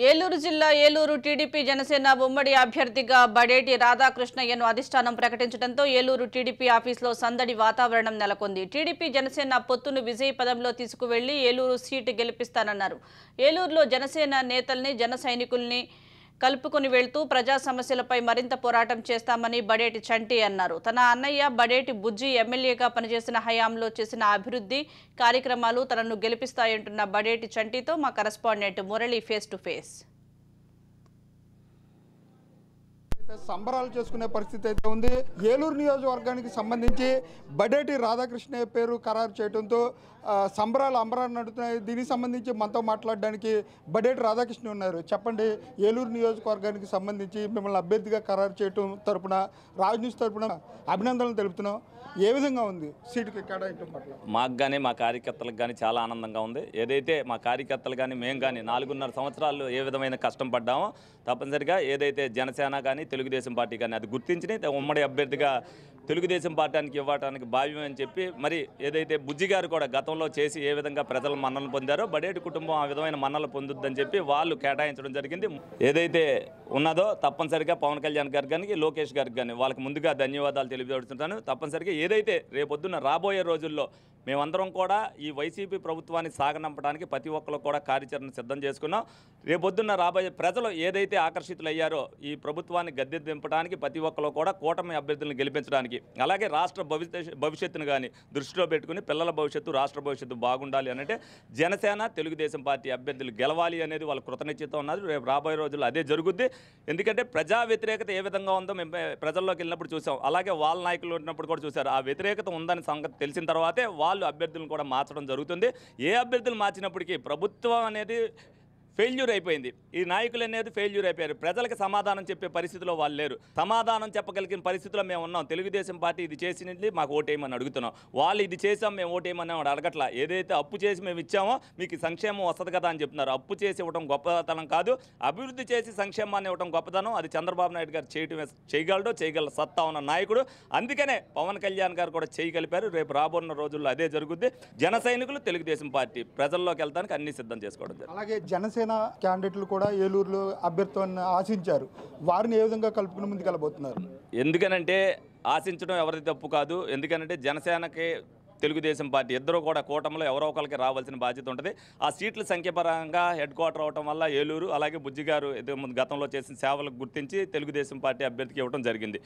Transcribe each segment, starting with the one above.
ఏలూరు జిల్లా ఏలూరు టీడీపీ జనసేన ఉమ్మడి అభ్యర్థిగా బడేటి రాధాకృష్ణయ్యను అధిష్టానం ప్రకటించడంతో ఏలూరు టీడీపీ ఆఫీసులో సందడి వాతావరణం నెలకొంది. టీడీపీ జనసేన పొత్తును విజయపదంలో తీసుకువెళ్లి ఏలూరు సీటు గెలిపిస్తానన్నారు. ఏలూరులో జనసేన నేతల్ని జన సైనికుల్ని కలుపుకుని వెళ్తూ ప్రజా సమస్యలపై మరింత పోరాటం చేస్తామని బడేటి చంటి అన్నారు. తన అన్నయ్య బడేటి బుజ్జి ఎమ్మెల్యేగా పనిచేసిన హయాంలో చేసిన అభివృద్ధి కార్యక్రమాలు తనను గెలిపిస్తాయంటున్న బడేటి చంటితో మా correspondent Murali face to face. సంబరాలు చేసుకునే పరిస్థితి అయితే ఉంది. ఏలూరు నియోజకవర్గానికి సంబంధించి బడేటి రాధాకృష్ణ పేరు ఖరారు చేయడంతో సంబరాలు అంబరాలు నడుతున్నాయి. దీనికి సంబంధించి మనతో మాట్లాడడానికి బడేటి రాధాకృష్ణ ఉన్నారు. చెప్పండి, ఏలూరు నియోజకవర్గానికి సంబంధించి మిమ్మల్ని అభ్యర్థిగా ఖరారు చేయడం తరపున రాజ్ న్యూస్ తరపున అభినందనలు తెలుపుతున్నాం. ఏ విధంగా ఉంది సీటుకి కేటాయించడం పట్ల? మాకు కానీ మా కార్యకర్తలకు కానీ చాలా ఆనందంగా ఉంది. ఏదైతే మా కార్యకర్తలు కానీ మేము కానీ 4.5 సంవత్సరాలు ఏ విధమైన కష్టం పడ్డామో తప్పనిసరిగా ఏదైతే జనసేన కానీ తెలుగుదేశం పార్టీ కానీ అది గుర్తించి ఉమ్మడి అభ్యర్థిగా తెలుగుదేశం పార్టీకి ఇవ్వడానికి భావ్యం అని చెప్పి మరి ఏదైతే బుజ్జి గారు కూడా గతంలో చేసి ఏ విధంగా ప్రజల మన్నలు పొందారో బడేటి కుటుంబం ఆ విధమైన మన్నలు పొందుద్దని చెప్పి వాళ్ళు కేటాయించడం జరిగింది. ఏదైతే ఉన్నదో తప్పనిసరిగా పవన్ కళ్యాణ్ గారికి కానీ లోకేష్ గారికి కానీ వాళ్ళకి ముందుగా ధన్యవాదాలు తెలియజేస్తున్నాను. తప్పనిసరిగా ఏదైతే రేపొద్దున రాబోయే రోజుల్లో మేమందరం కూడా ఈ వైసీపీ ప్రభుత్వాన్ని సాగనంపడానికి ప్రతి ఒక్కరు కూడా కార్యాచరణ సిద్ధం చేసుకున్నాం. రేపొద్దున్న రాబోయే ప్రజలు ఏదైతే ఆకర్షితులయ్యారో ఈ ప్రభుత్వాన్ని గద్దె దింపడానికి ప్రతి ఒక్కరు కూడా కూటమి అభ్యర్థులను గెలిపించడానికి అలాగే రాష్ట్ర భవిష్యత్తును కానీ దృష్టిలో పెట్టుకుని పిల్లల భవిష్యత్తు రాష్ట్ర భవిష్యత్తు బాగుండాలి అంటే జనసేన తెలుగుదేశం పార్టీ అభ్యర్థులు గెలవాలి అనేది వాళ్ళ కృతనిశ్చయిత ఉన్నది. రేపు రాబోయే రోజుల్లో అదే జరుగుద్ది. ఎందుకంటే ప్రజా వ్యతిరేకత ఏ విధంగా ఉందో మేము ప్రజల్లోకి వెళ్ళినప్పుడు చూసాం, అలాగే వాళ్ళ నాయకులు ఉన్నప్పుడు కూడా చూశారు. ఆ వ్యతిరేకత ఉందని సంగతి తెలిసిన తర్వాతే వాళ్ళు అభ్యర్థులను కూడా మార్చడం జరుగుతుంది. ఏ అభ్యర్థులు మార్చినప్పటికీ ప్రభుత్వం అనేది ఫెయిల్యూర్ అయిపోయింది. ఈ నాయకులు అనేది ఫెయిల్యూర్ అయిపోయారు. ప్రజలకు సమాధానం చెప్పే పరిస్థితిలో వాళ్ళు లేరు. సమాధానం చెప్పగలిగిన పరిస్థితిలో మేము ఉన్నాం. తెలుగుదేశం పార్టీ ఇది చేసినది మాకు ఓటేయమని అడుగుతున్నాం. వాళ్ళు ఇది చేసాం మేము ఓటేయమని అడగట్లా. ఏదైతే అప్పు చేసి మేము ఇచ్చామో మీకు సంక్షేమం వస్తుంది కదా అని చెప్తున్నారు. అప్పు చేసి ఇవ్వడం గొప్పతనం కాదు, అభివృద్ధి చేసి సంక్షేమాన్ని ఇవ్వడం గొప్పతనం. అది చంద్రబాబు నాయుడు గారు చేయగల సత్తా ఉన్న నాయకుడు. అందుకనే పవన్ కళ్యాణ్ గారు కూడా చేయగలిపారు. రేపు రాబోన్న రోజుల్లో అదే జరుగుద్ది. జన సైనికులు తెలుగుదేశం పార్టీ ప్రజల్లోకి వెళ్తానికి అన్ని సిద్ధం చేసుకోవడం జరిగింది. అలాగే జనసేన క్యాండిడేట్లు కూడా ఏలూరులో అభ్యర్థిత్వాన్ని ఆశించారు. వారిని ఏ విధంగా కలుపుకుని ముందుకెళ్ళబోతున్నారు? ఎందుకనంటే ఆశించడం ఎవరిది తప్పు కాదు. ఎందుకనంటే జనసేనకి తెలుగుదేశం పార్టీ ఇద్దరు కూడా కూటమిలో ఎవరో ఒకరికి రావాల్సిన బాధ్యత ఉంటుంది. ఆ సీట్ల సంఖ్యపరంగా హెడ్ క్వార్టర్ అవడం వల్ల ఏలూరు అలాగే బుజ్జి గారు గతంలో చేసిన సేవలకు గుర్తించి తెలుగుదేశం పార్టీ అభ్యర్థికి ఇవ్వడం జరిగింది.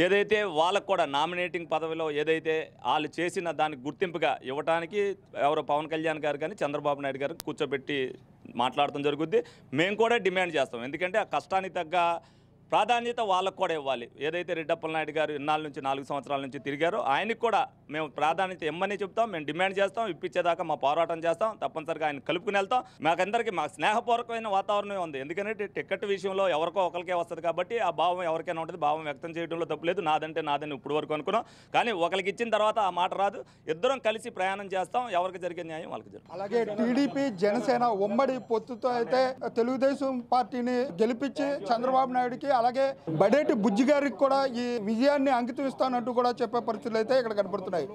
ఏదైతే వాళ్ళకు కూడా నామినేటింగ్ పదవిలో ఏదైతే వాళ్ళు చేసిన దానికి గుర్తింపుగా ఇవ్వడానికి ఎవరో పవన్ కళ్యాణ్ గారు కానీ చంద్రబాబు నాయుడు గారు కూర్చోబెట్టి మాట్లాడటం జరుగుద్ది. మేము కూడా డిమాండ్ చేస్తాం. ఎందుకంటే ఆ కష్టానికి తగ్గ ప్రాధాన్యత వాళ్ళకు కూడా ఇవ్వాలి. ఏదైతే రెడ్డప్పల నాయుడు గారు ఇన్నాళ్ళ నుంచి 4 సంవత్సరాల నుంచి తిరిగారో ఆయనకు కూడా మేము ప్రాధాన్యత ఇమ్మని చెప్తాం. మేము డిమాండ్ చేస్తాం. ఇప్పించేదాకా మా పోరాటం చేస్తాం. తప్పనిసరిగా ఆయన కలుపుకుని వెళ్తాం. మాకందరికీ మాకు స్నేహపూర్వకమైన వాతావరణం ఉంది. ఎందుకంటే టికెట్ విషయంలో ఎవరికో ఒకరికే వస్తుంది కాబట్టి ఆ భావం ఎవరికైనా ఉంటుంది. భావం వ్యక్తం చేయడంలో తప్పులేదు. నాదంటే నాదని ఇప్పుడు వరకు అనుకున్నాం. కానీ ఒకరికి ఇచ్చిన తర్వాత ఆ మాట రాదు. ఇద్దరం కలిసి ప్రయాణం చేస్తాం. ఎవరికి జరిగే న్యాయం వాళ్ళకి జరుగుతుంది. అలాగే టీడీపీ జనసేన ఉమ్మడి పొత్తుతో అయితే తెలుగుదేశం పార్టీని గెలిపించి చంద్రబాబు నాయుడుకి అలాగే బడేటి బుజ్జి గారికి కూడా ఈ విజయాన్ని అంకితం ఇస్తానంటూ కూడా చెప్పే పరిస్థితులు అయితే ఇక్కడ కనబడుతున్నాయి.